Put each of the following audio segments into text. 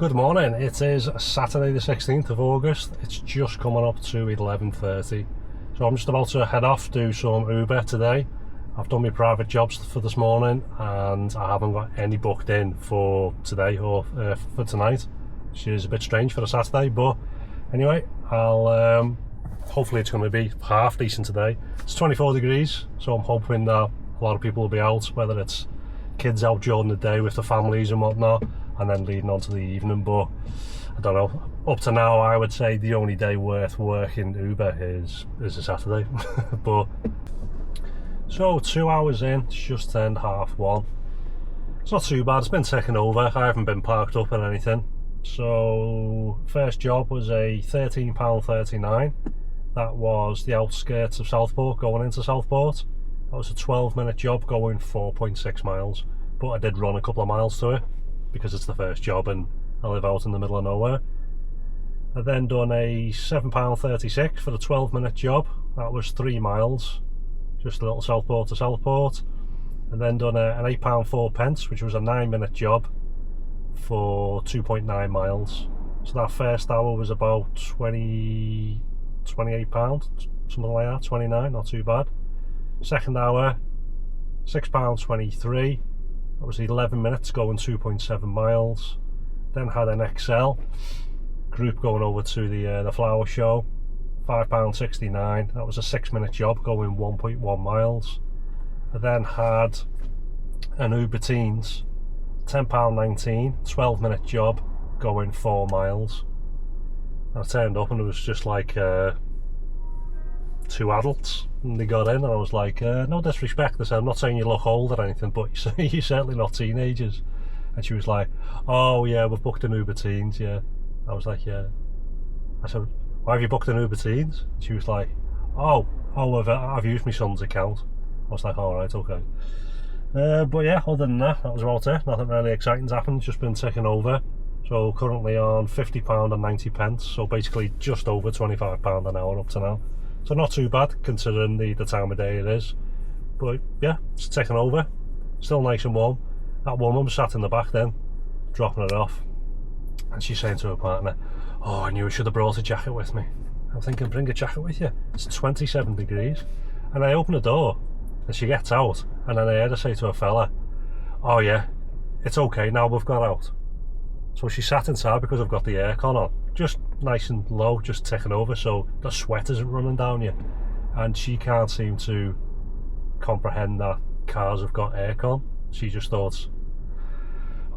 Good morning, it is Saturday the 16th of August. It's just coming up to 11:30. So I'm just about to head off, do some Uber today. I've done my private jobs for this morning and I haven't got any booked in for today or for tonight, which is a bit strange for a Saturday, but anyway, I'll hopefully it's going to be half decent today. It's 24 degrees, so I'm hoping that a lot of people will be out, whether it's kids out during the day with the families and whatnot, and then leading on to the evening. But I don't know, up to now I would say the only day worth working Uber is a Saturday. But so 2 hours in, it's just turned 1:30. It's not too bad, it's been taken over, I haven't been parked up or anything. So first job was a £13.39. that was the outskirts of Southport, going into Southport. That was a 12-minute job going 4.6 miles, but I did run a couple of miles to it because it's the first job and I live out in the middle of nowhere. I then done a £7.36 for the 12-minute job. That was 3 miles, just a little Southport to Southport. And then done an £8.04, which was a 9-minute job for 2.9 miles. So that first hour was about £28, something like that, 29, not too bad. Second hour, £6.23. That was 11 minutes going 2.7 miles. Then had an XL group going over to the flower show, £5.69. That was a 6-minute job going 1.1 miles. I then had an Uber Teens, £10.19, 12-minute job going 4 miles. I turned up and it was just like 2 adults, and they got in and I was like, no disrespect, I said, I'm not saying you look old or anything, but you're certainly not teenagers. And she was like, oh yeah, we've booked an Uber Teens, yeah. I was like, yeah. I said, why have you booked an Uber Teens? She was like, oh, I've used my son's account. I was like, alright, okay. But yeah, other than that, that was about it. Nothing really exciting's happened, just been taken over. So currently on £50 and 90, so basically just over £25 an hour up to now. So not too bad considering the time of day it is. But yeah, it's taken over. Still nice and warm. That woman was sat in the back then, dropping it off. And she's saying to her partner, oh, I knew I should have brought a jacket with me. I'm thinking, bring a jacket with you. It's 27 degrees. And I open the door and she gets out. And then I heard her say to her fella, oh yeah, it's okay now we've got out. So she sat inside because I've got the aircon on, just nice and low, just ticking over, so the sweat isn't running down you. And she can't seem to comprehend that cars have got aircon. She just thought,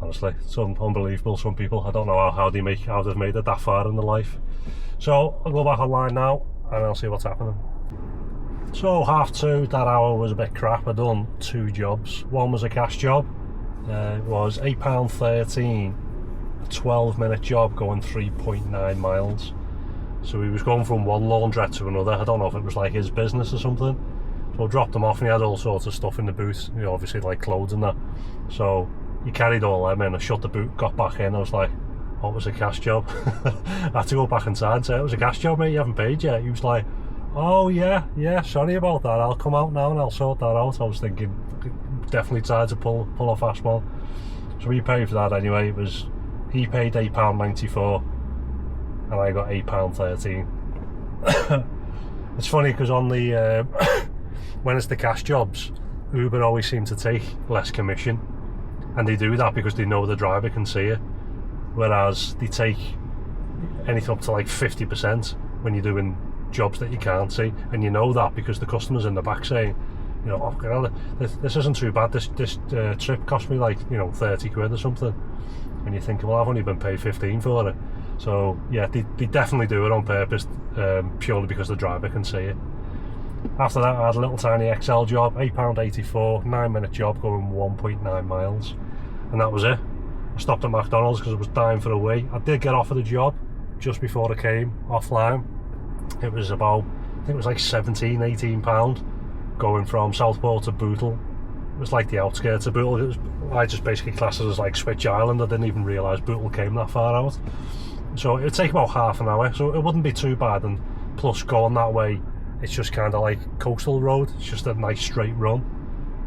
honestly, it's unbelievable. Some people, I don't know how they've made it that far in their life. So I'll go back online now and I'll see what's happening. So 2:30, that hour was a bit crap. I done 2 jobs. One was a cash job. It was £8.13. 12-minute job going 3.9 miles. So he was going from one laundrette to another. I don't know if it was like his business or something. So I dropped him off and he had all sorts of stuff in the boot, you know, obviously like clothes and that. So he carried all them in. I shut the boot, got back in. I was like, oh, it was a cash job. I had to go back inside and say, it was a cash job, mate, you haven't paid yet. He was like, oh yeah, sorry about that, I'll come out now and I'll sort that out. I was thinking, definitely tried to pull a fast one. So he paid for that anyway. He paid £8.94 and I got £8.13. It's funny because on the when it's the cash jobs, Uber always seem to take less commission, and they do that because they know the driver can see it, whereas they take anything up to like 50% when you're doing jobs that you can't see, and you know that because the customer's in the back saying, you know, oh God, this isn't too bad, this trip cost me like, you know, 30 quid or something. And you're thinking, well, I've only been paid 15 for it. So yeah, they definitely do it on purpose, purely because the driver can see it. After that, I had a little tiny XL job, £8.84, 9-minute job going 1.9 miles. And that was it. I stopped at McDonald's because I was dying for a wee. I did get offered a job just before I came offline. It was about, I think it was like £17, £18 going from Southport to Bootle. It was like the outskirts of Bootle. I just basically classed it as like Switch Island. I didn't even realise Bootle came that far out. So it would take about half an hour, so it wouldn't be too bad. And plus going that way, it's just kind of like coastal road. It's just a nice straight run.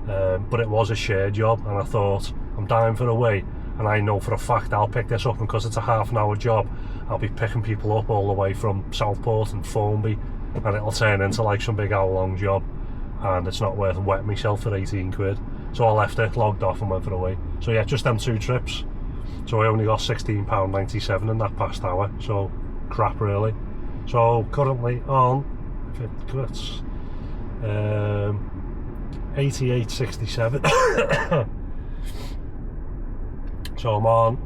But it was a shared job, and I thought, I'm dying for a wee. and I know for a fact I'll pick this up, and because it's a half-an-hour job, I'll be picking people up all the way from Southport and Formby, and it'll turn into like some big hour-long job, and it's not worth wetting myself for 18 quid. So I left it, logged off and went for a wee. So yeah, just them 2 trips. So I only got £16.97 in that past hour, so crap really. So currently on, if it cuts, 88.67. So I'm on,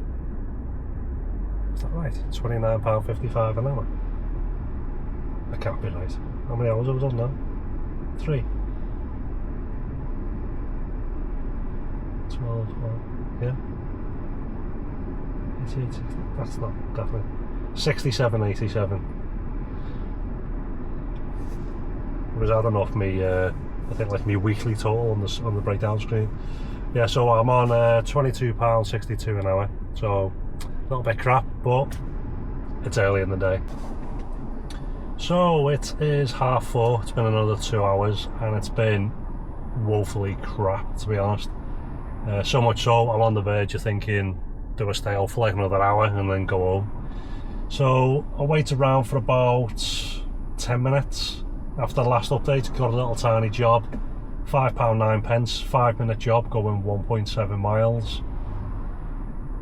is that right? £29.55 an hour. That can't be right. How many hours have I done now? 3. 12, yeah. 88, 60, that's not definitely. 67.87. Was adding off me, I think like me weekly total on the breakdown screen. Yeah, so I'm on £22.62 an hour. So a little bit crap, but it's early in the day. So it is 4:30. It's been another 2 hours, and it's been woefully crap, to be honest. So much so, I'm on the verge of thinking, do I stay out for like another hour and then go home? So I waited around for about 10 minutes after the last update. Got a little tiny job, £5.09, 5-minute job going 1.7 miles.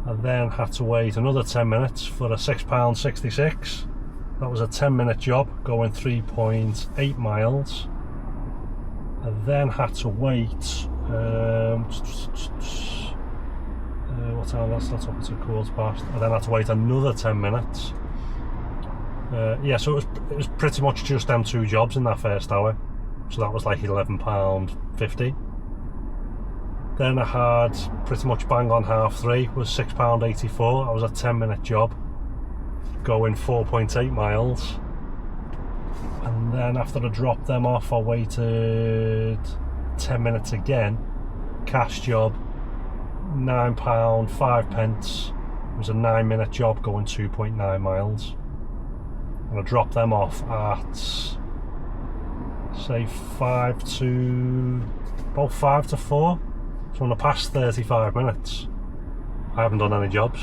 I then had to wait another 10 minutes for a £6.66. That was a 10-minute job going 3.8 miles. I then had to wait what time that's up to 1/4. I then had to wait another 10 minutes. Yeah, so it was pretty much just them 2 jobs in that first hour. So that was like £11.50. Then I had pretty much bang on 3:30 was £6.84. That was a 10-minute job going 4.8 miles. And then after I dropped them off, I waited 10 minutes again. Cash job, £9.05. It was a 9-minute job going 2.9 miles. And I dropped them off at say 5 to 4. So in the past 35 minutes I haven't done any jobs.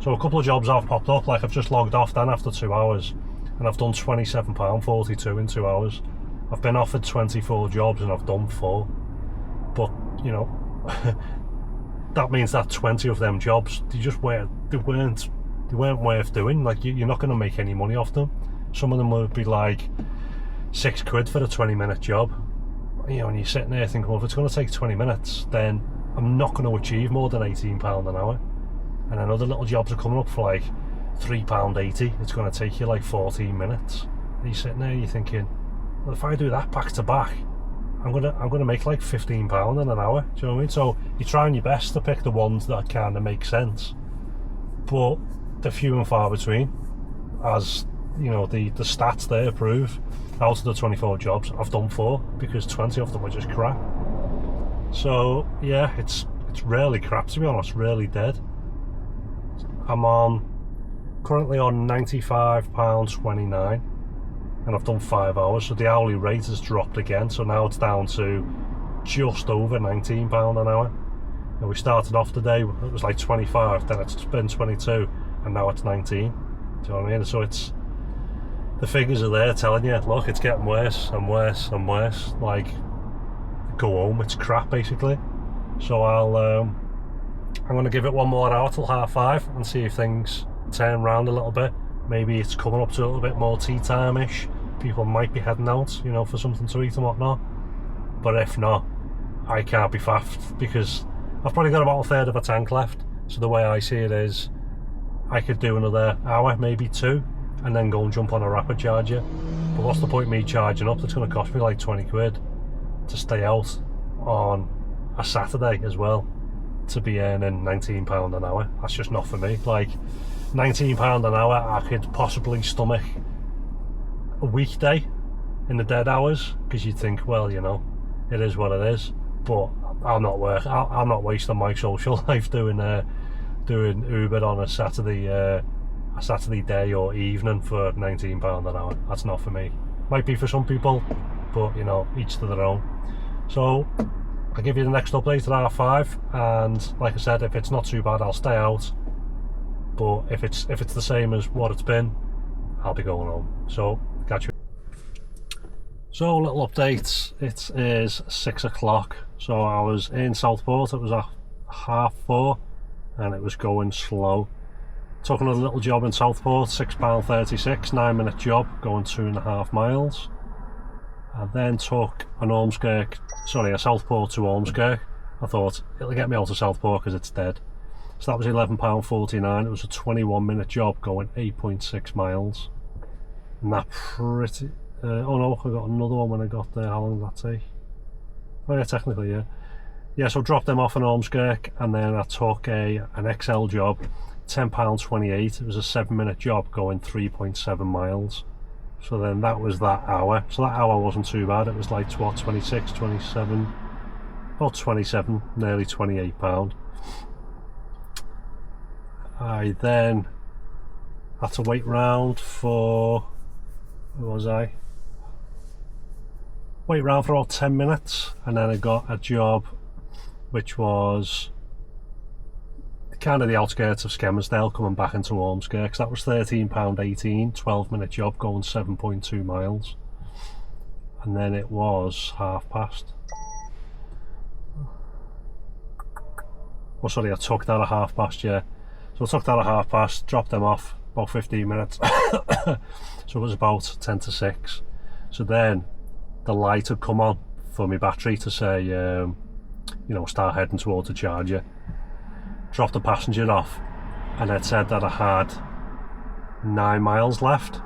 So a couple of jobs have popped up, like I've just logged off then after 2 hours, and I've done £27.42 in 2 hours. I've been offered 24 jobs and I've done 4. But you know, that means that 20 of them jobs, they weren't worth doing. Like you're not going to make any money off them. Some of them would be like £6 for a 20-minute job. You know, and you're sitting there thinking, well, if it's going to take 20 minutes, then I'm not going to achieve more than £18 an hour. And then other little jobs are coming up for like £3.80. It's going to take you like 14 minutes. And you're sitting there, you're thinking, well, if I do that back to back, I'm gonna make like £15 in an hour. Do you know what I mean? So you're trying your best to pick the ones that kind of make sense, but they're few and far between. As you know, the stats there prove. Out of the 24 jobs, I've done 4 because 20 of them were just crap. So yeah, it's really crap, to be honest, really dead. I'm currently on £95.29, and I've done 5 hours, so the hourly rate has dropped again. So now it's down to just over £19 an hour. And we started off the day, it was like 25, then it's been 22, and now it's 19. Do you know what I mean? So it's, the figures are there telling you, look, it's getting worse and worse and worse. Like, go home, it's crap basically. So I'm going to give it one more hour till 5:30 and see if things turn around a little bit. Maybe it's coming up to a little bit more tea time-ish. People might be heading out, you know, for something to eat and whatnot. But if not, I can't be faffed, because I've probably got about a third of a tank left. So the way I see it is, I could do another hour, maybe 2, and then go and jump on a rapid charger. But what's the point of me charging up? It's going to cost me like 20 quid to stay out on a Saturday as well, to be earning £19 an hour. That's just not for me. Like, £19 an hour I could possibly stomach a weekday in the dead hours, because you'd think, well, you know, it is what it is. But I'm not wasting my social life doing Uber on a Saturday day or evening for £19 an hour. That's not for me. Might be for some people, but you know, each to their own. So I'll give you the next update at R5, and like I said, if it's not too bad, I'll stay out. But if it's the same as what it's been, I'll be going home. So catch you. So little update. It is 6 o'clock. So I was in Southport. It was at 4:30, and it was going slow. Took another little job in Southport, £6.36, 9-minute job, going 2.5 miles. I then took a Southport to Ormskirk. I thought it'll get me out of Southport because it's dead. So that was £11.49. It was a 21-minute job going 8.6 miles. And that pretty... oh no, I got another one when I got there. How long did that take? Oh yeah, technically, yeah. Yeah, so dropped them off in Ormskirk, and then I took an XL job, £10.28. It was a 7-minute job going 3.7 miles. So then that was that hour. So that hour wasn't too bad. It was like, what, 26, 27, about 27, nearly £28. I then had to wait round for, where was I? Wait round for about 10 minutes, and then I got a job which was kind of the outskirts of Skelmersdale, coming back into Ormskirk. So that was £13.18, 12-minute job going 7.2 miles. And then it was past. Oh sorry, I took that at past, yeah. So I took that at past, dropped them off, about 15 minutes. So it was about 10 to 6. So then the light had come on for my battery to say, you know, start heading towards the charger. Dropped the passenger off, and it said that I had 9 miles left.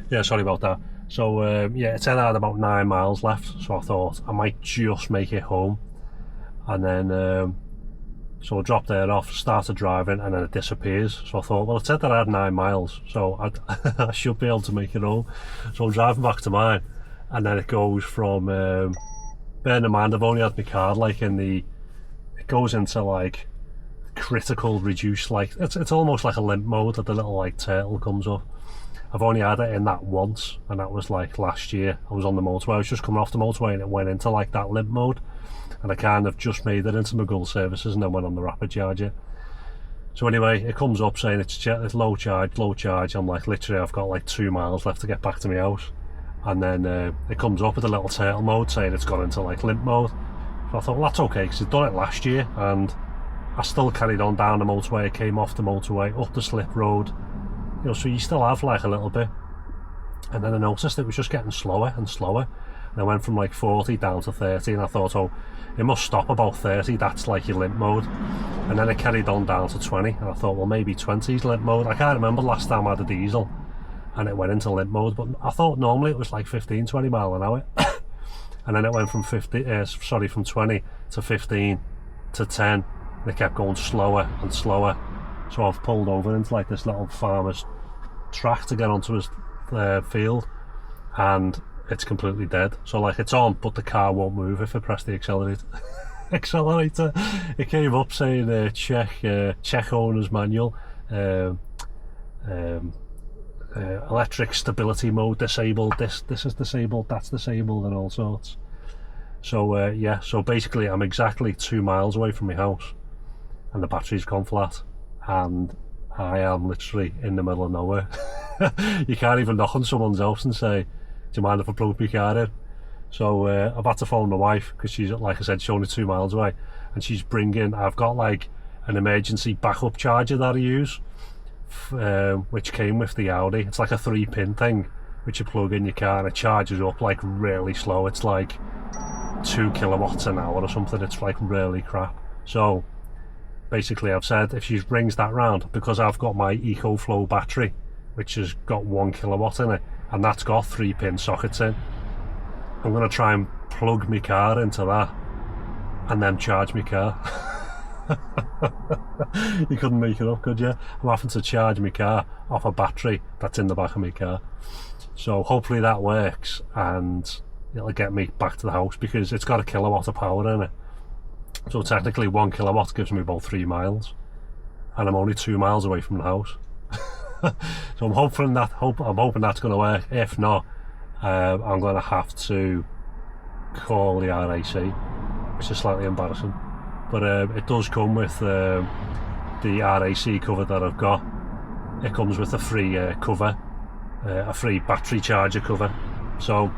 Yeah, sorry about that. So yeah, it said I had about 9 miles left, so I thought I might just make it home. And then so I dropped there off, started driving, and then it disappears. So I thought, well, it said that I had 9 miles, so I should be able to make it home. So I'm driving back to mine, and then it goes from bearing in mind I've only had my card like in the, it goes into like critical reduce, like it's almost like a limp mode that the little like turtle comes up. I've only had it in that once, and that was like last year. I was on the motorway, I was just coming off the motorway, and it went into like that limp mode, and I kind of just made it into Maghull services and then went on the rapid charger. So anyway, it comes up saying it's low charge. I'm like, literally I've got like 2 miles left to get back to my house. And then it comes up with a little turtle mode saying it's gone into like limp mode. So I thought, well, that's okay, because I'd done it last year, and I still carried on down the motorway. I came off the motorway, up the slip road, you know, so you still have like a little bit. And then I noticed it was just getting slower and slower. And I went from like 40 down to 30, and I thought, oh, it must stop about 30, that's like your limp mode. And then it carried on down to 20, and I thought, well, maybe 20 is limp mode. I can't remember last time I had a diesel and it went into limp mode, but I thought normally it was like 15-20 mile an hour. And then it went from 20 to 15 to 10, and it kept going slower and slower. So I've pulled over into like this little farmer's track to get onto his field, and it's completely dead. So like it's on, but the car won't move if I press the accelerator. It came up saying check owner's manual, electric stability mode disabled, this is disabled, that's disabled, and all sorts. So yeah, so basically I'm exactly 2 miles away from my house, and the battery's gone flat, and I am literally in the middle of nowhere. You can't even knock on someone's house and say, do you mind if I plug my car in? So I've had to phone my wife, because she's, like I said, she's only 2 miles away, and she's bringing, I've got like an emergency backup charger that I use, which came with the Audi. It's like a 3-pin thing which you plug in your car, and it charges up like really slow. It's like 2 kilowatts an hour or something. It's like really crap. So basically I've said if she brings that round, because I've got my EcoFlow battery which has got 1 kilowatt in it, and that's got 3-pin sockets in, I'm going to try and plug my car into that and then charge my car. You couldn't make it up, could you? I'm having to charge my car off a battery that's in the back of my car. So hopefully that works, and it'll get me back to the house, because it's got a kilowatt of power in it. So technically 1 kilowatt gives me about 3 miles, and I'm only 2 miles away from the house. So I'm hoping that's going to work. If not, I'm going to have to call the RAC, which is slightly embarrassing. But it does come with the RAC cover that I've got. It comes with a free cover, a free battery charger cover. So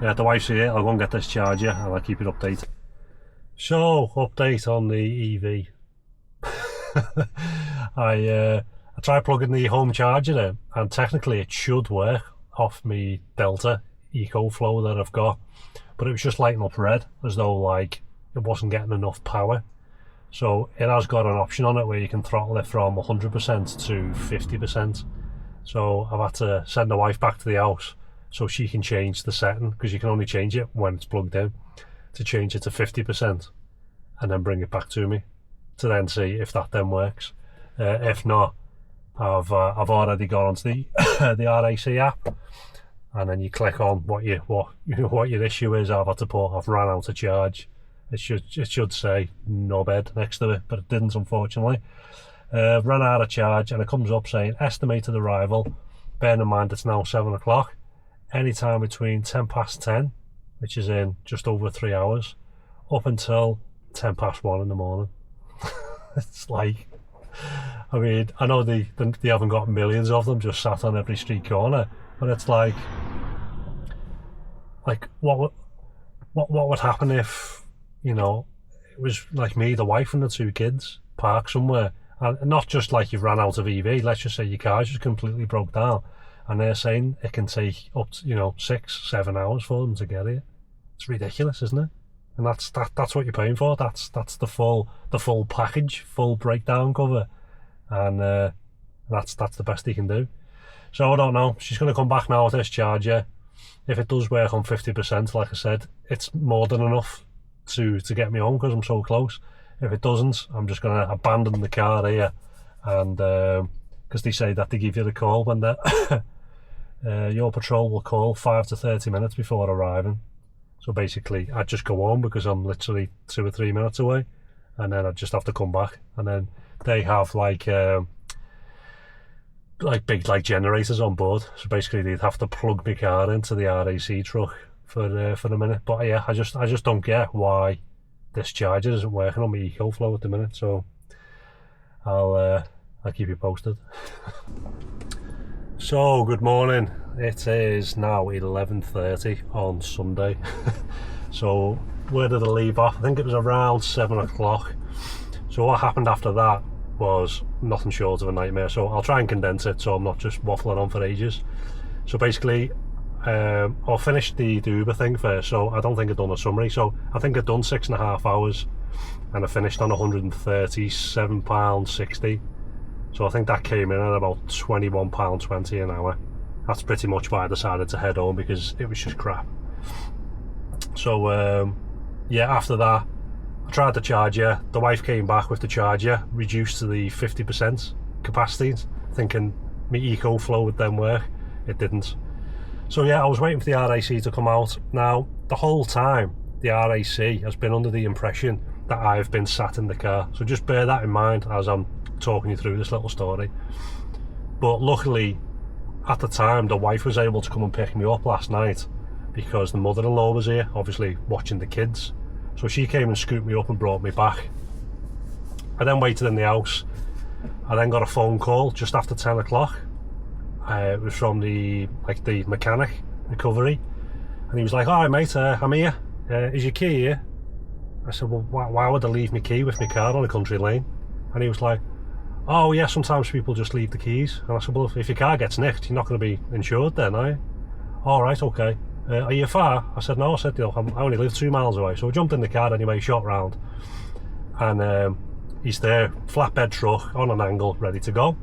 yeah, the wife's here, I'll go and get this charger and I'll keep it updated. So, update on the EV. I tried plugging the home charger in, and technically it should work off my Delta EcoFlow that I've got, but it was just lighting up red as though like it wasn't getting enough power. So it has got an option on it where you can throttle it from 100% to 50%. So I've had to send the wife back to the house so she can change the setting, because you can only change it when it's plugged in, to change it to 50% and then bring it back to me to then see if that then works. If not, I've already gone onto the the RAC app, and then you click on what your issue is. I've had to put I've ran out of charge. It should say no bed next to it, but it didn't, unfortunately. Ran out of charge, and it comes up saying estimated arrival. Bearing in mind it's now 7 o'clock. Anytime between 10:10, which is in just over 3 hours, up until 1:10 in the morning. It's like, I mean, I know they haven't got millions of them just sat on every street corner, but it's like what would happen if, you know, it was like me, the wife and the 2 kids parked somewhere, and not just like you've ran out of EV, let's just say your car's just completely broke down, and they're saying it can take up to, 6-7 hours for them to get here. It's ridiculous, isn't it? And that's what you're paying for. That's the full package, full breakdown cover, and that's the best he can do. So I don't know. She's going to come back now with this charger. If it does work on 50%, like I said, it's more than enough to get me home because I'm so close. If it doesn't, I'm just going to abandon the car here, and because they say that they give you the call when your patrol will call 5 to 30 minutes before arriving. So basically, I'd just go home because I'm literally 2 or 3 minutes away, and then I'd just have to come back. And then they have like big generators on board. So basically, they'd have to plug my car into the RAC truck for a minute. But yeah, I just don't get why this charger isn't working on my EcoFlow at the minute. So I'll keep you posted. So good morning. It is now 11:30 on Sunday. So where did I leave off? I think it was around 7 o'clock. So what happened after that was nothing short of a nightmare. So I'll try and condense it so I'm not just waffling on for ages. So basically, I'll finish the Uber thing first. So I don't think I've done a summary. So I think I've done 6.5 hours, and I finished on £137.60. So I think that came in at about £21.20 an hour. That's pretty much why I decided to head home, because it was just crap. So yeah, after that I tried the charger. The wife came back with the charger reduced to the 50% capacity, thinking my EcoFlow would then work. It didn't. So yeah, I was waiting for the RAC to come out. Now the whole time the RAC has been under the impression that I've been sat in the car, so just bear that in mind as I'm talking you through this little story. But luckily at the time the wife was able to come and pick me up last night, because the mother-in-law was here, obviously watching the kids. So she came and scooped me up and brought me back. I then waited in the house. I then got a phone call just after 10 o'clock. It was from the mechanic recovery, and he was like, "Alright mate, I'm here. Is your key here?" I said, "Well, why would I leave my key with my car on a country lane?" And he was like, "Oh yeah, sometimes people just leave the keys." And I said, "Well, if your car gets nicked, you're not going to be insured then, are you?" "All right, okay. Are you far?" I said, "No." I said, I only live 2 miles away." So I jumped in the car anyway, shot round, and he's there, flatbed truck on an angle, ready to go.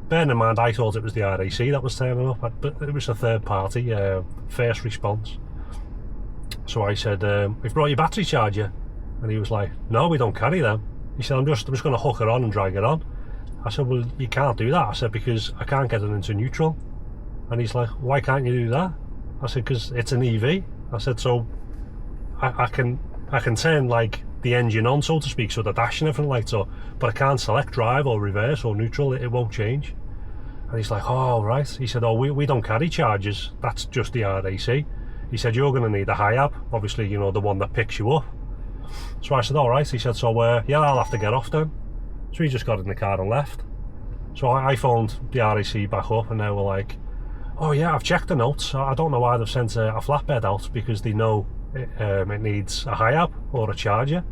Bearing in mind, I thought it was the RAC that was turning up, but it was a third party, first response. So I said, "We've brought your battery charger." And he was like, "No, we don't carry them." He said, I'm just going to hook it on and drag it on." I said, "Well, you can't do that." I said, "Because I can't get it into neutral." And he's like, "Why can't you do that?" I said, "Because it's an EV." I said, "So I can turn like the engine on, so to speak, so the dash and everything like so, but I can't select drive or reverse or neutral. It won't change." And he's like, "Oh right." He said, "Oh, we don't carry chargers. That's just the RAC." he said, you're going to need a HIAB, obviously, you know, the one that picks you up. So I said, all right. He said, so yeah, I'll have to get off then. So he just got in the car and left. So I phoned the RAC back up, and they were like, oh yeah, I've checked the notes. I don't know why they've sent a flatbed out, because they know it needs a HIAB or a charger.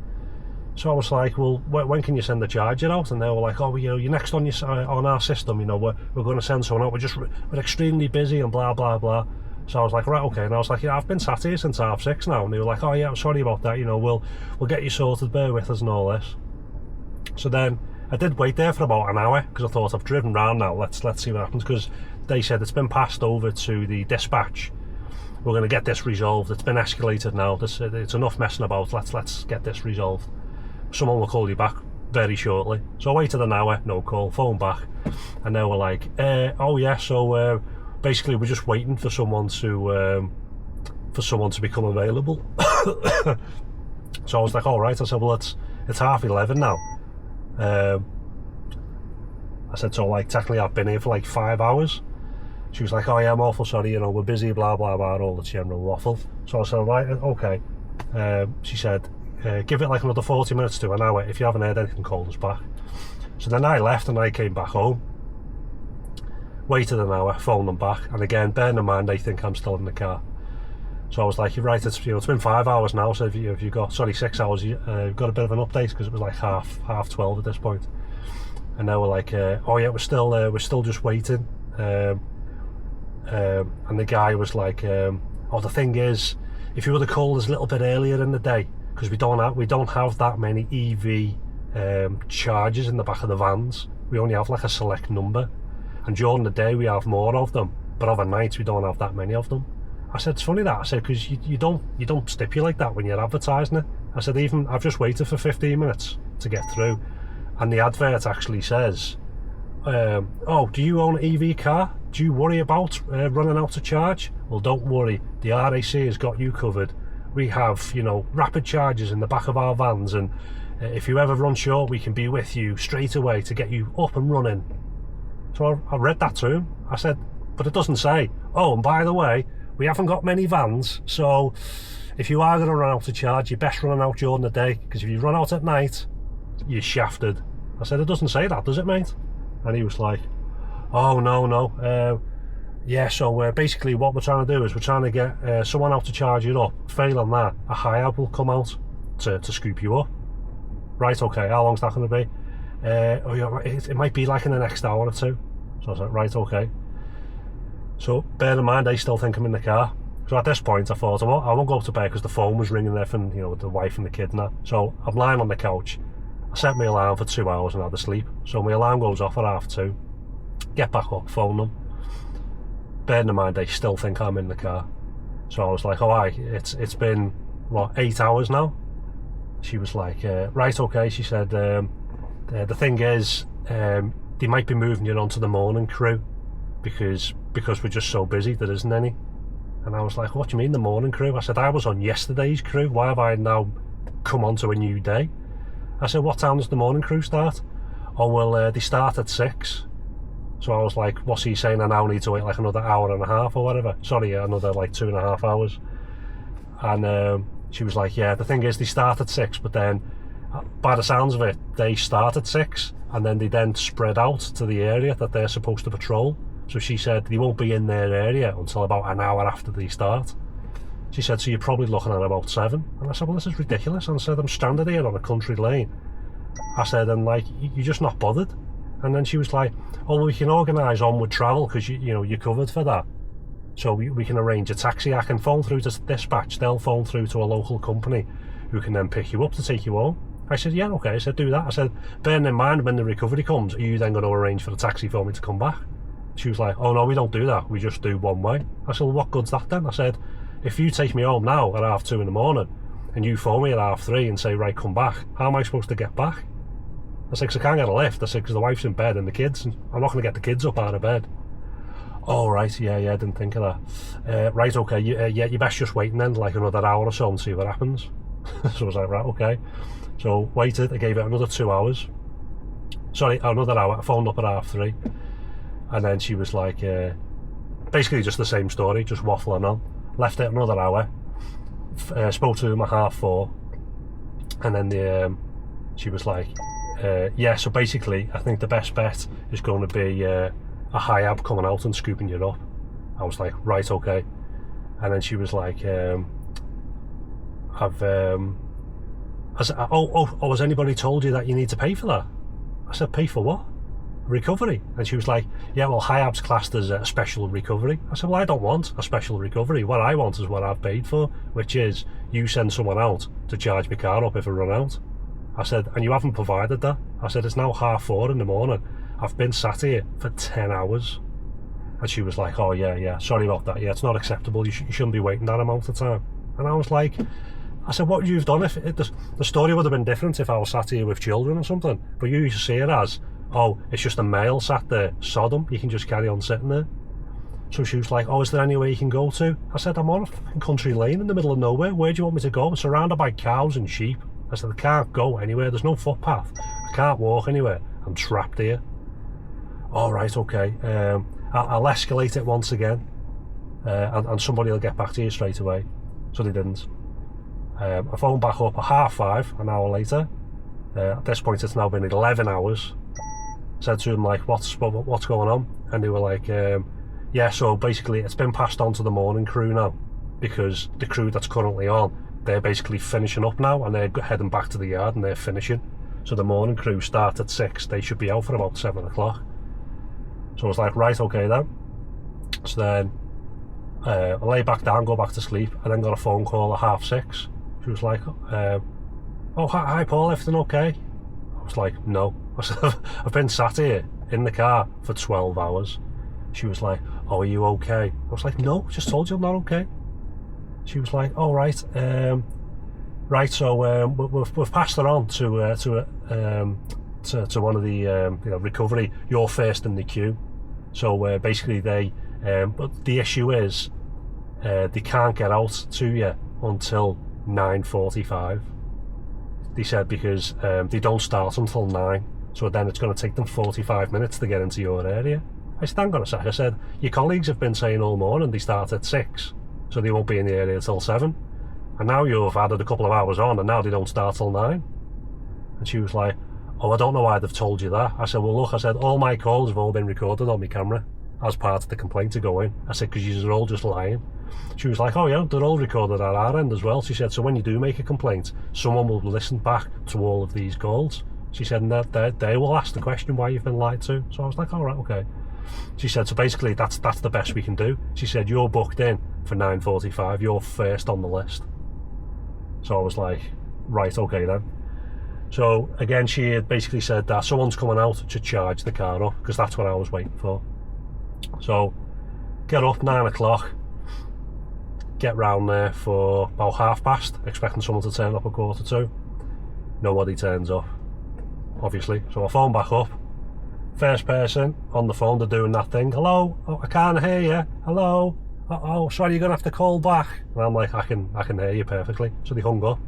So I was like, well, when can you send the charger out? And they were like, oh, you know, you're next on our system, you know, we're going to send someone out, we're extremely busy and blah blah blah. So I was like, right, okay. And I was like, yeah, I've been sat here since 6:30 now. And they were like, oh yeah, I'm sorry about that, you know, we'll get you sorted, bear with us and all this. So then I did wait there for about an hour, because I thought, I've driven round now, let's see what happens, because they said it's been passed over to the dispatch. We're going to get this resolved. It's been escalated now. It's enough messing about. Let's get this resolved. Someone will call you back very shortly. So I waited an hour, no call, phone back, and they were like, oh yeah, so basically we're just waiting for someone to become available. So I was like, all right. I said, well, it's 11:30 now. I said, so like technically I've been here for like 5 hours. She was like, oh yeah, I'm awful sorry, you know, we're busy, blah blah blah, all the general waffle. So I said, right, okay. She said, give it like another 40 minutes to an hour. If you haven't heard anything, call us back. So then I left and I came back home, waited an hour, phoned them back, and again, bearing in mind they think I'm still in the car. So I was like, you're right, it's been 5 hours now, so if you got 6 hours, you've got a bit of an update, because it was like half 12 at this point. And they were like, oh yeah, we're still just waiting. And the guy was like, oh, the thing is, if you would have called us a little bit earlier in the day, because we don't have that many EV chargers in the back of the vans. We only have like a select number, and during the day we have more of them, but overnight we don't have that many of them. I said, it's funny that. I said, because you don't stipulate that when you're advertising it. I said, even I've just waited for 15 minutes to get through, and the advert actually says, oh, do you own an EV car? Do you worry about running out of charge? Well, don't worry, the RAC has got you covered. We have, you know, rapid chargers in the back of our vans, and if you ever run short, we can be with you straight away to get you up and running. So I read that to him. I said, but it doesn't say, oh, and by the way, we haven't got many vans, so if you are going to run out of charge, you're best running out during the day, because if you run out at night, you're shafted. I said, it doesn't say that, does it, mate? And he was like, oh, no. Yeah, so basically what we're trying to do is we're trying to get someone out to charge you up. Failing that, a HIAB will come out to scoop you up. Right, okay, how long's that going to be? Oh yeah, it might be like in the next hour or two. So I was like, right, okay. So bear in mind, they still think I'm in the car. So at this point I thought, I won't go to bed, because the phone was ringing there from, you know, the wife and the kid and that. So I'm lying on the couch. I set my alarm for 2 hours and had to sleep. So my alarm goes off at 2:30. Get back up, phone them. Bearing in mind, they still think I'm in the car. So I was like, oh, it's been, what, 8 hours now? She was like, right, okay. She said, the thing is, they might be moving you onto the morning crew, because we're just so busy, there isn't any. And I was like, what do you mean the morning crew? I said, I was on yesterday's crew, why have I now come onto a new day? I said, what time does the morning crew start? Oh, well, they start at 6. So I was like, what's he saying? I now need to wait like another hour and a half or whatever. Sorry, another like 2.5 hours. And she was like, yeah, the thing is, they start at 6, but then by the sounds of it, they start at 6, and then they then spread out to the area that they're supposed to patrol. So she said they won't be in their area until about an hour after they start. She said, so you're probably looking at about 7. And I said, well, this is ridiculous. And I said, I'm stranded here on a country lane. I said, and like, you're just not bothered. And then she was like, oh, well, we can organise onward travel, because you know, you're covered for that. So we can arrange a taxi. I can phone through to dispatch, they'll phone through to a local company who can then pick you up to take you home. I said, yeah, okay. I said, do that. I said, bearing in mind, when the recovery comes, are you then going to arrange for a taxi for me to come back? She was like, oh no, we don't do that, we just do one way. I said, well, what good's that then? I said, if you take me home now at 2:30 in the morning, and you phone me at 3:30 and say, right, come back, how am I supposed to get back? I said, because I can't get a lift. I said, because the wife's in bed and the kids, and I'm not going to get the kids up out of bed. Oh, right, yeah, I didn't think of that. Right, okay, yeah, you best just wait then, like another hour or so, and see what happens. So I was like, right, okay. So waited, I gave it another 2 hours. Sorry, another hour. I phoned up at 3:30. And then she was like, basically just the same story, just waffling on. left it another hour, spoke to them at 4:30, and then she was like, yeah, so basically I think the best bet is going to be a high ab coming out and scooping you up. I was like, right, okay. And then she was like, has anybody told you that you need to pay for that? I said, pay for what? Recovery. And she was like, yeah, well, high ab's classed as a special recovery. I said, well, I don't want a special recovery. What I want is what I've paid for, which is you send someone out to charge my car up if I run out. I said, and you haven't provided that. I said, it's now 4:30 in the morning. I've been sat here for 10 hours. And she was like, oh yeah, sorry about that. Yeah, it's not acceptable. You shouldn't be waiting that amount of time. And I was like, I said, what would you have done if the story would have been different if I was sat here with children or something? But you used to see it as, oh, it's just a male sat there, Sodom, you can just carry on sitting there. So she was like, oh, is there anywhere you can go to? I said, I'm on a fucking country lane in the middle of nowhere. Where do you want me to go? I'm surrounded by cows and sheep. I said, I can't go anywhere. There's no footpath. I can't walk anywhere. I'm trapped here. All right, okay. I'll escalate it once again, and somebody will get back to you straight away. So they didn't. I phoned back up at 5:30, an hour later. At this point, it's now been 11 hours. Said to them, like, what's going on? And they were like, yeah, so basically it's been passed on to the morning crew now, because the crew that's currently on, they're basically finishing up now, and they're heading back to the yard and they're finishing. So the morning crew start at 6, they should be out for about 7 o'clock. So I was like, right, okay then. So then I lay back down, go back to sleep, and then got a phone call at 6:30. She was like, oh, hi Paul, everything okay? I was like, no. I said, I've been sat here in the car for 12 hours. She was like, oh, are you okay? I was like, no, just told you I'm not okay. She was like, oh, right, right, so we've passed her on to one of the recovery. You're first in the queue. So basically but the issue is they can't get out to you until 9:45. They said because they don't start until 9, so then it's going to take them 45 minutes to get into your area. I said, hang on a sec. I said, your colleagues have been saying all morning they start at 6, so they won't be in the area until 7. And now you've added a couple of hours on, and now they don't start till 9. And she was like, oh, I don't know why they've told you that. I said, well, look, I said, all my calls have all been recorded on my camera as part of the complaint to go in. I said, because you're all just lying. She was like, oh yeah, they're all recorded at our end as well. She said, so when you do make a complaint, someone will listen back to all of these calls. She said, and they will ask the question why you've been lied to. So I was like, all right, okay. She said, so basically that's the best we can do. She said, you're booked in for 9:45, you're first on the list. So I was like, right, okay then. So again, she had basically said that someone's coming out to charge the car up, because that's what I was waiting for. So get up 9 o'clock, get round there for about past, expecting someone to turn up at 1:45. Nobody turns up, obviously. So I phone back up. First person on the phone, they're doing that thing. Hello, oh, I can't hear you. Hello. Oh, sorry, you're gonna have to call back. And I'm like, I can hear you perfectly. So they hung up.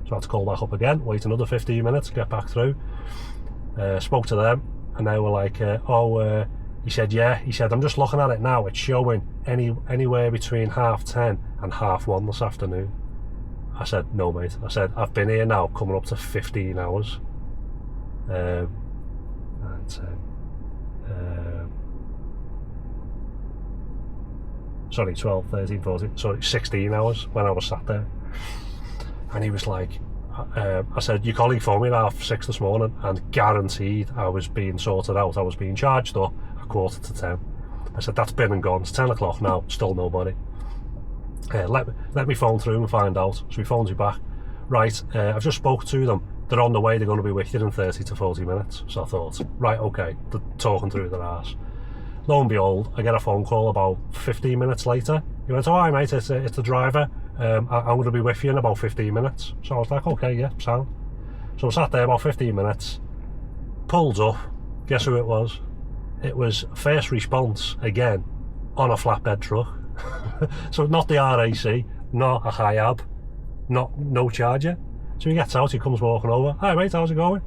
So I had to call back up again, wait another 15 minutes, get back through. Spoke to them, and they were like, he said, yeah. He said, I'm just looking at it now. It's showing anywhere between 10:30 and 1:30 this afternoon. I said, no, mate. I said, I've been here now, coming up to 15 hours. 9, 10. Sorry, 12, 13, 14, sorry, 16 hours when I was sat there. And he was like, I said, your colleague phoned me at 6:30 this morning and guaranteed I was being sorted out. I was being charged up at 9:45. I said, that's been and gone. It's 10 o'clock now, still nobody. Let me phone through and find out. So he phones you back. Right, I've just spoke to them. They're on the way, they're going to be with you in 30 to 40 minutes. So I thought, right, okay, they're talking through their arse. Lo and behold, I get a phone call about 15 minutes later. He went, oh, hi mate, it's the driver. I'm going to be with you in about 15 minutes. So I was like, okay, yeah, sound. So I sat there about 15 minutes, pulled up, guess who it was? It was first response, again, on a flatbed truck. So not the RAC, not a high ab, no charger. So he gets out, he comes walking over. Hi mate, how's it going?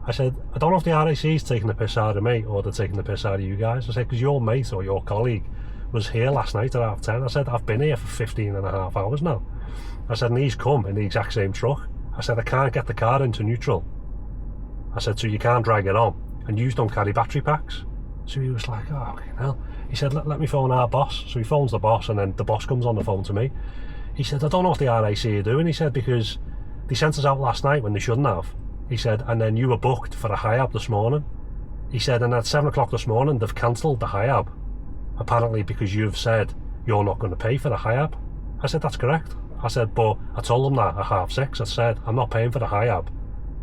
I said, I don't know if the RAC's taking the piss out of me or they're taking the piss out of you guys. I said, because your mate or your colleague was here last night at 10:30. I said, I've been here for 15 and a half hours now. I said, and he's come in the exact same truck. I said, I can't get the car into neutral. I said, so you can't drag it on, and you don't carry battery packs. So he was like, oh, okay, hell. He said, let me phone our boss. So he phones the boss, and then the boss comes on the phone to me. He said, I don't know what the RAC are doing. He said, because they sent us out last night when they shouldn't have. He said, and then you were booked for a HIAB this morning. He said, and at 7 o'clock this morning, they've cancelled the HIAB. Apparently because you've said you're not going to pay for the HIAB. I said, that's correct. I said, but I told them that at 6:30. I said, I'm not paying for the HIAB.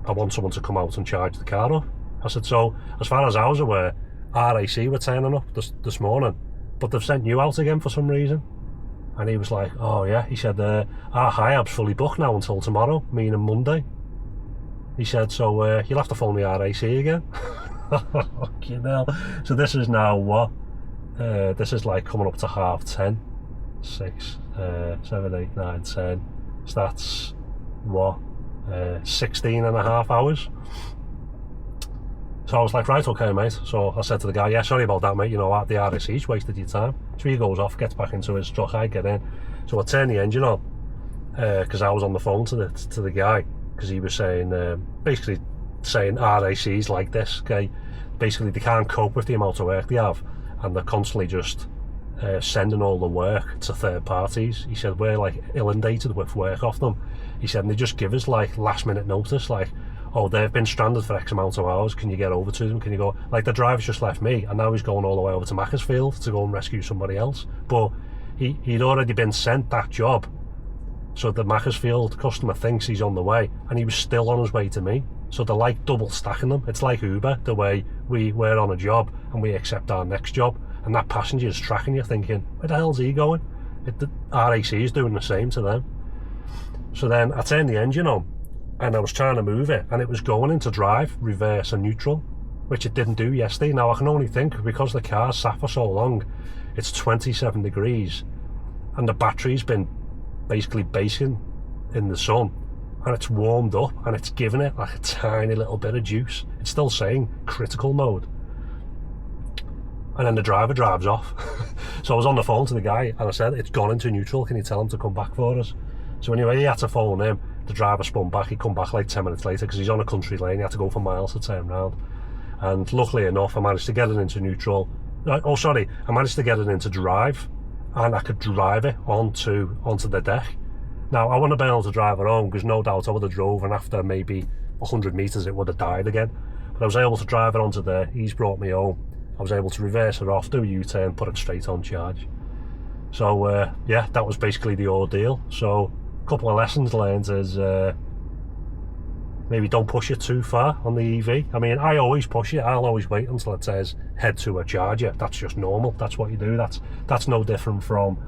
I want someone to come out and charge the car up. I said, so as far as I was aware, RAC were turning up this morning, but they've sent you out again for some reason. And he was like, oh yeah. He said, our HIAB's fully booked now until tomorrow, meaning Monday. He said, so you'll have to phone the RAC again. Fucking hell. So this is now what? This is like coming up to 10:30. 6, 7, 8, 9, 10. So that's what? 16 and a half hours. So I was like, right, okay, mate. So I said to the guy, yeah, sorry about that, mate. You know, the RAC's wasted your time. So he goes off, gets back into his truck, I get in. So I turn the engine on, because I was on the phone to the guy, because he was saying, basically saying RAC's like this, okay? Basically, they can't cope with the amount of work they have, and they're constantly just sending all the work to third parties. He said, we're like inundated with work off them. He said, and they just give us like last minute notice, like, oh, they've been stranded for X amount of hours, can you get over to them, can you go? Like, the driver's just left me, and now he's going all the way over to Macclesfield to go and rescue somebody else. But he'd already been sent that job, so the Macclesfield customer thinks he's on the way, and he was still on his way to me. So they're like double stacking them. It's like Uber, the way we're on a job and we accept our next job, and that passenger is tracking you thinking, where the hell's he going? The RAC is doing the same to them. So then I turned the engine on, and I was trying to move it, and it was going into drive, reverse and neutral, which it didn't do yesterday. Now I can only think, because the car's sat for so long, it's 27 degrees, and the battery's been basically baking in the sun, and it's warmed up, and it's giving it like a tiny little bit of juice. It's still saying critical mode. And then the driver drives off. So I was on the phone to the guy, and I said, it's gone into neutral, can you tell him to come back for us? So anyway, he had to phone him. The driver spun back. He come back like 10 minutes later, because he's on a country lane. He had to go for miles to turn around. And luckily enough, I managed to get it into neutral. I managed to get it into drive, and I could drive it onto the deck. Now, I wouldn't have been able to drive it home, because no doubt I would have drove, and after maybe 100 metres it would have died again. But I was able to drive it onto there. He's brought me home. I was able to reverse it off, do a U-turn, put it straight on charge. So yeah, that was basically the ordeal. So a couple of lessons learned is maybe don't push it too far on the EV. I mean, I always push it. I'll always wait until it says head to a charger. That's just normal. That's what you do. That's no different from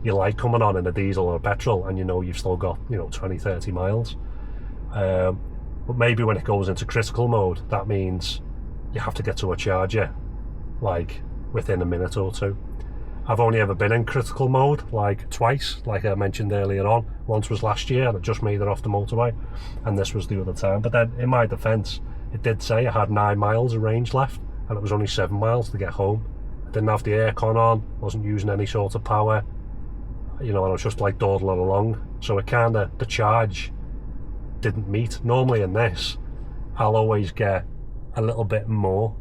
your light coming on in a diesel or a petrol, and you know you've still got 20, 30 miles. But maybe when it goes into critical mode, that means you have to get to a charger like within a minute or two. I've only ever been in critical mode like twice, like I mentioned earlier on. Once was last year, and I just made it off the motorway, and this was the other time. But then, in my defence, it did say I had 9 miles of range left, and it was only 7 miles to get home. I didn't have the aircon on, wasn't using any sort of power, and I was just like dawdling along. So it the charge didn't meet. Normally in this, I'll always get a little bit more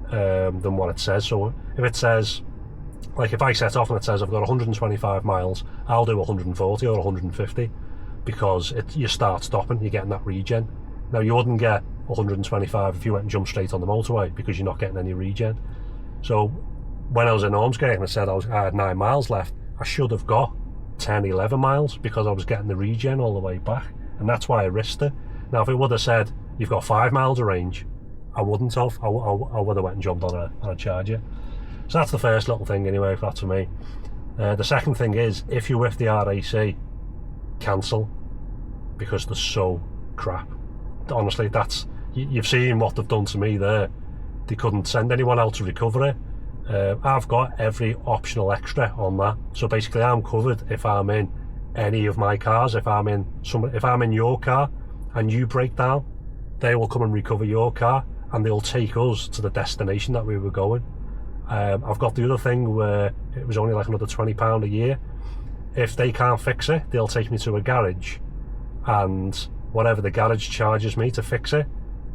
than what it says. So if it says, like if I set off and it says I've got 125 miles, I'll do 140 or 150, because you start stopping, you're getting that regen. Now you wouldn't get 125 if you went and jumped straight on the motorway, because you're not getting any regen. So when I was in Ormskirk and it said I had 9 miles left, I should have got 10, 11 miles, because I was getting the regen all the way back, and that's why I risked it. Now if it would have said you've got 5 miles of range, I wouldn't have. I would have went and jumped on a charger. So that's the first little thing anyway, that's for me. The second thing is, if you're with the RAC, cancel, because they're so crap. Honestly, you've seen what they've done to me there. They couldn't send anyone out to recover it. I've got every optional extra on that, so basically I'm covered if I'm in any of my cars. If I'm in your car and you break down, they will come and recover your car, and they'll take us to the destination that we were going. I've got the other thing where it was only like another £20 a year. If they can't fix it, they'll take me to a garage, and whatever the garage charges me to fix it,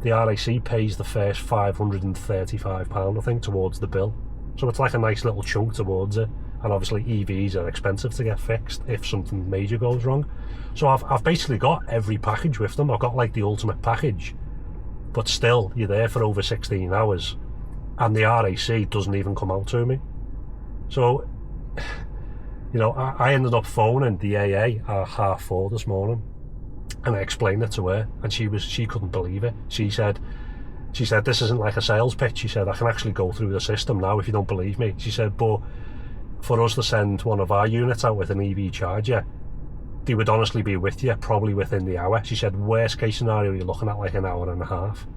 the RAC pays the first £535, I think, towards the bill. So it's like a nice little chunk towards it. And obviously EVs are expensive to get fixed if something major goes wrong. So I've basically got every package with them. I've got like the ultimate package, but still you're there for over 16 hours and the RAC doesn't even come out to me. So, you know, I ended up phoning the AA at 4:30 this morning, and I explained it to her, and she couldn't believe it. She said, this isn't like a sales pitch. She said, I can actually go through the system now if you don't believe me. She said, but for us to send one of our units out with an EV charger, they would honestly be with you probably within the hour. She said, worst case scenario, you're looking at like an hour and a half.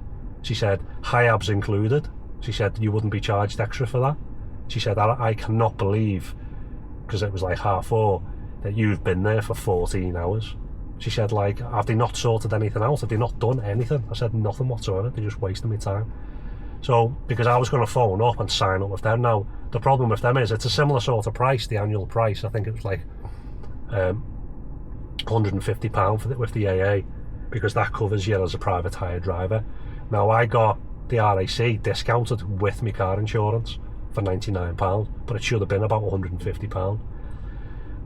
She said, HIABs included. She said, you wouldn't be charged extra for that. She said, I cannot believe, because it was like 4:30, that you've been there for 14 hours. She said, like, have they not sorted anything out? Have they not done anything? I said, nothing whatsoever. They're just wasting my time. So, because I was going to phone up and sign up with them now, the problem with them is it's a similar sort of price, the annual price. I think it was like £150 for with the AA, because that covers you as a private hire driver. Now, I got the RAC discounted with my car insurance for £99, but it should have been about £150.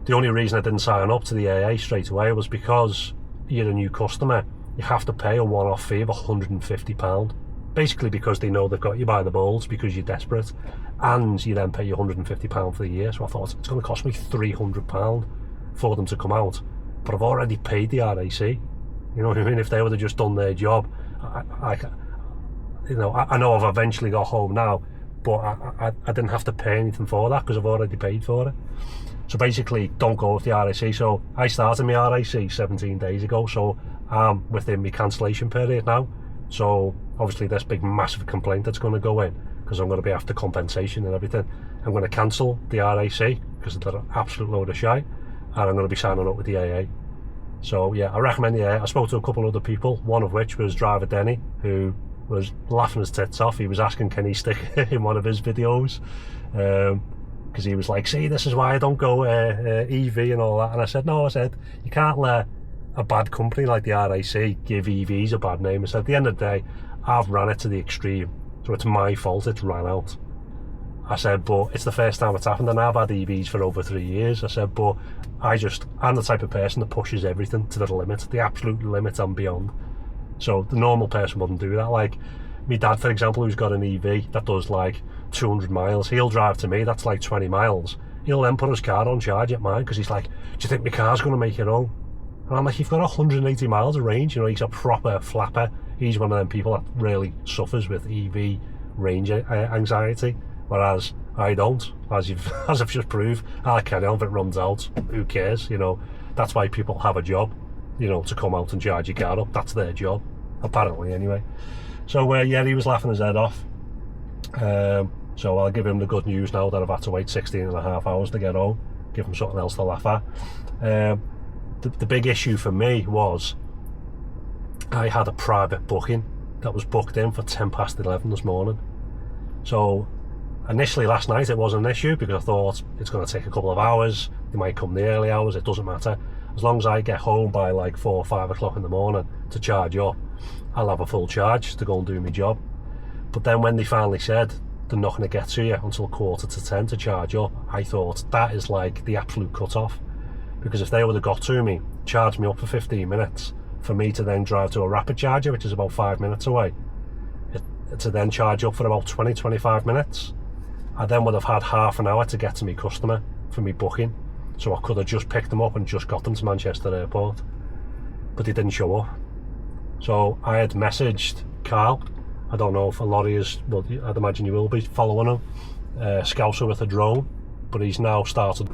The only reason I didn't sign up to the AA straight away was because you're a new customer. You have to pay a one-off fee of £150, basically because they know they've got you by the balls because you're desperate, and you then pay you £150 for the year. So I thought, it's going to cost me £300 for them to come out, but I've already paid the RAC. You know what I mean? If they would have just done their job, I know I've eventually got home now, but I didn't have to pay anything for that because I've already paid for it. So basically, don't go with the RAC. So I started my RAC 17 days ago, so I'm within my cancellation period now. So obviously this big massive complaint that's going to go in, because I'm going to be after compensation and everything. I'm going to cancel the RAC because they're an absolute load of shite, and I'm going to be signing up with the AA. So yeah, I recommend the AA. I spoke to a couple other people, one of which was driver Denny, who was laughing his tits off. He was asking, can he stick in one of his videos? Because he was like, see, this is why I don't go EV and all that. And I said, no, you can't let a bad company like the RAC give EVs a bad name. I said, at the end of the day, I've ran it to the extreme, so it's my fault it's ran out. I said, but it's the first time it's happened, and I've had EVs for over 3 years. I said, but I'm the type of person that pushes everything to the limit, the absolute limit and beyond. So the normal person wouldn't do that. Like my dad, for example, who's got an EV that does like 200 miles, he'll drive to me, that's like 20 miles. He'll then put his car on charge at mine because he's like, do you think my car's going to make it home? And I'm like, you've got 180 miles of range. You know, he's a proper flapper. He's one of them people that really suffers with EV range anxiety, whereas I don't, as I've just proved. I'll carry on if it runs out. Who cares? You know, that's why people have a job, you know, to come out and charge your car up. That's their job, apparently, anyway. So yeah, he was laughing his head off. So I'll give him the good news now that I've had to wait 16.5 hours to get home. Give him something else to laugh at. The big issue for me was I had a private booking that was booked in for 11:10 this morning. So initially last night it wasn't an issue because I thought it's going to take a couple of hours. They might come the early hours, it doesn't matter. As long as I get home by like 4 or 5 o'clock in the morning to charge up, I'll have a full charge to go and do my job. But then when they finally said they're not going to get to you until 9:45 to charge up, I thought that is like the absolute cut-off. Because if they would have got to me, charged me up for 15 minutes, for me to then drive to a rapid charger, which is about 5 minutes away, to then charge up for about 20-25 minutes, I then would have had half an hour to get to my customer for me booking. So I could have just picked them up and just got them to Manchester Airport. But they didn't show up. So I had messaged Carl. I don't know if a lot of you, well, I'd imagine you will be following him, Scouser with a drone, but he's now started.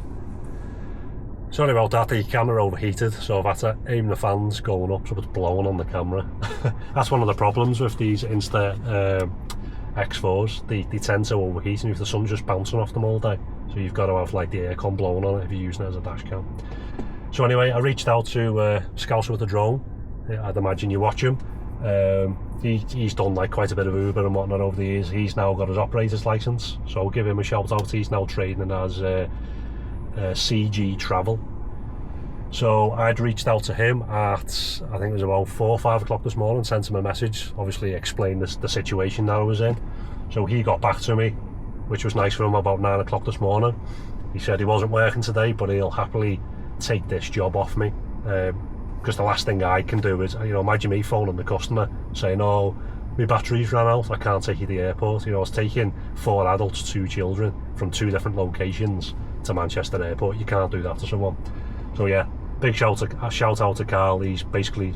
Sorry about that, the camera overheated, so I've had to aim the fans going up so it's blowing on the camera. That's one of the problems with these Insta X4s, they tend to overheat and if the sun's just bouncing off them all day. So you've got to have like the aircon blowing on it if you're using it as a dash cam. So anyway, I reached out to Scouser with a drone. I'd imagine you watch him. he's done like quite a bit of Uber and whatnot over the years. He's now got his operator's license, so I'll give him a shout out. He's now trading as CG Travel. So I'd reached out to him at, I think it was about 4 or 5 o'clock this morning, sent him a message, obviously explained the situation that I was in. So he got back to me, which was nice for him, about 9 o'clock this morning. He said he wasn't working today, but he'll happily take this job off me. Because the last thing I can do is, you know, imagine me phoning the customer saying, oh, my batteries ran out, I can't take you to the airport. You know, I was taking 4 adults, 2 children from 2 different locations to Manchester Airport. You can't do that to someone. So yeah, big shout out to Carl. He's basically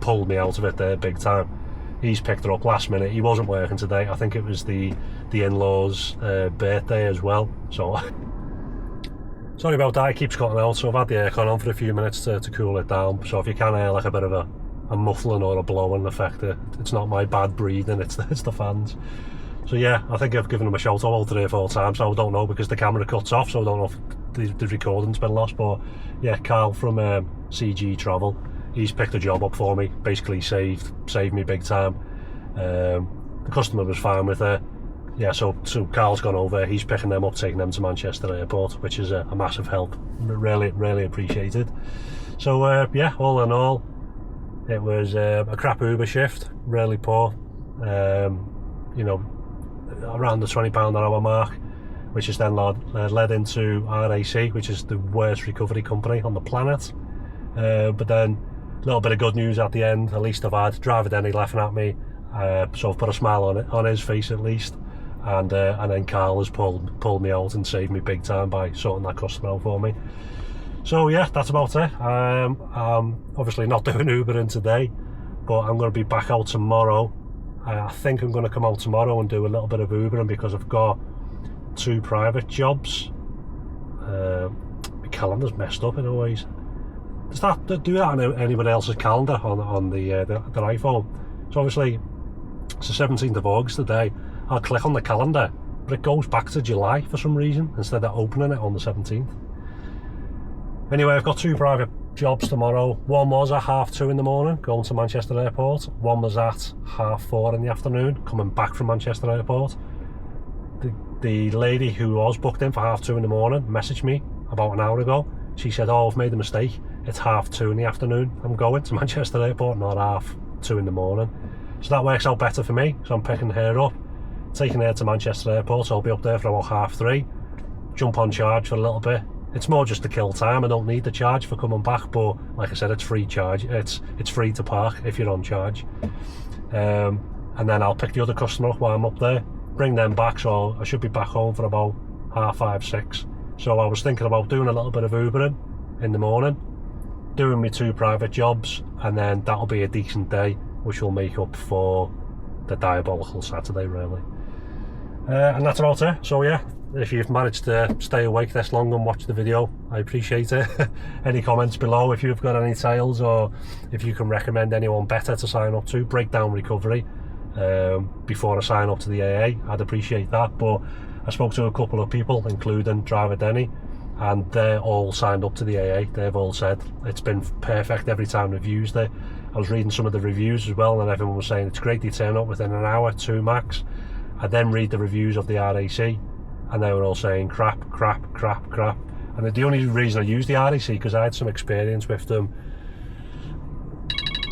pulled me out of it there big time. He's picked it up last minute. He wasn't working today. I think it was the in-laws' birthday as well. So sorry about that, it keeps cutting out. So I've had the aircon on for a few minutes to cool it down. So if you can hear like a bit of a muffling or a blowing effect, it's not my bad breathing, it's the fans. So yeah, I think I've given him a shout out 3 or 4 times. So I don't know, because the camera cuts off, so I don't know if the recording's been lost. But yeah, Carl from CG Travel, he's picked a job up for me, basically saved me big time. The customer was fine with it. Yeah, so Carl's gone over, he's picking them up, taking them to Manchester Airport, which is a massive help. Really appreciated. So yeah, all in all, it was a crap Uber shift, really poor. You know, around the £20 an hour mark, which is then led into RAC, which is the worst recovery company on the planet. But then a little bit of good news at the end. At least I've had driver Denny laughing at me, so I've put a smile on his face at least. And then Carl has pulled me out and saved me big time by sorting that customer out for me. So yeah, that's about it. I'm obviously not doing Ubering today, but I'm going to be back out tomorrow. I think I'm going to come out tomorrow and do a little bit of Ubering, because I've got 2 private jobs. My calendar's messed up in a ways. Does that do that on anybody else's calendar on their iPhone? So obviously it's the 17th of August today. I'll click on the calendar, but it goes back to July for some reason instead of opening it on the 17th. Anyway, I've got 2 private jobs tomorrow. One was at 2:30 in the morning, going to Manchester Airport. One was at 4:30 in the afternoon, coming back from Manchester Airport. The lady who was booked in for 2:30 in the morning messaged me about an hour ago. She said, oh, I've made a mistake. It's 2:30 in the afternoon. I'm going to Manchester Airport, not 2:30 in the morning. So that works out better for me. So I'm picking her up, taking her to Manchester Airport. So I'll be up there for about 3:30. Jump on charge for a little bit. It's more just to kill time. I don't need the charge for coming back, but like I said, it's free charge. It's free to park if you're on charge. And then I'll pick the other customer up while I'm up there, bring them back, so I should be back home for about 5:30, 6. So I was thinking about doing a little bit of Ubering in the morning, doing my 2 private jobs, and then that'll be a decent day, which will make up for the diabolical Saturday really. And that's about it. So yeah, if you've managed to stay awake this long and watch the video, I appreciate it. Any comments below if you've got any tales, or if you can recommend anyone better to sign up to Breakdown Recovery before I sign up to the AA, I'd appreciate that. But I spoke to a couple of people, including driver Denny, and they're all signed up to the AA. They've all said it's been perfect every time they've used it. I was reading some of the reviews as well, and everyone was saying it's great, they turn up within an hour, 2 max. I then read the reviews of the RAC, and they were all saying crap. And the only reason I used the RAC, because I had some experience with them.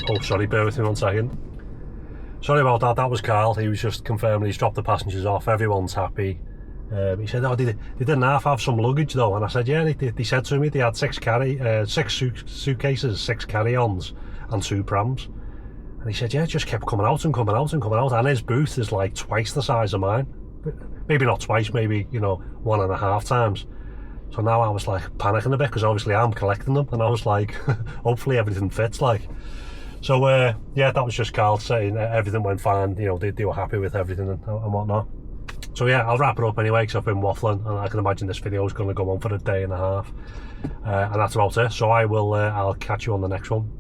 Oh, sorry, bear with me 1 second. Sorry about that, that was Carl. He was just confirming he's dropped the passengers off, everyone's happy. He said, oh, they didn't have some luggage though, and I said, yeah, they said to me they had 6 suitcases, 6 carry-ons and 2 prams. And he said, yeah, it just kept coming out, and his booth is like twice the size of mine. Maybe not twice, maybe, you know, 1.5 times. So now I was like panicking a bit, because obviously I'm collecting them, and I was like, hopefully everything fits like. So yeah, that was just Carl saying everything went fine, you know, they were happy with everything and whatnot. So yeah, I'll wrap it up anyway, because I've been waffling, and I can imagine this video is going to go on for a day and a half. And that's about it. So I'll catch you on the next one.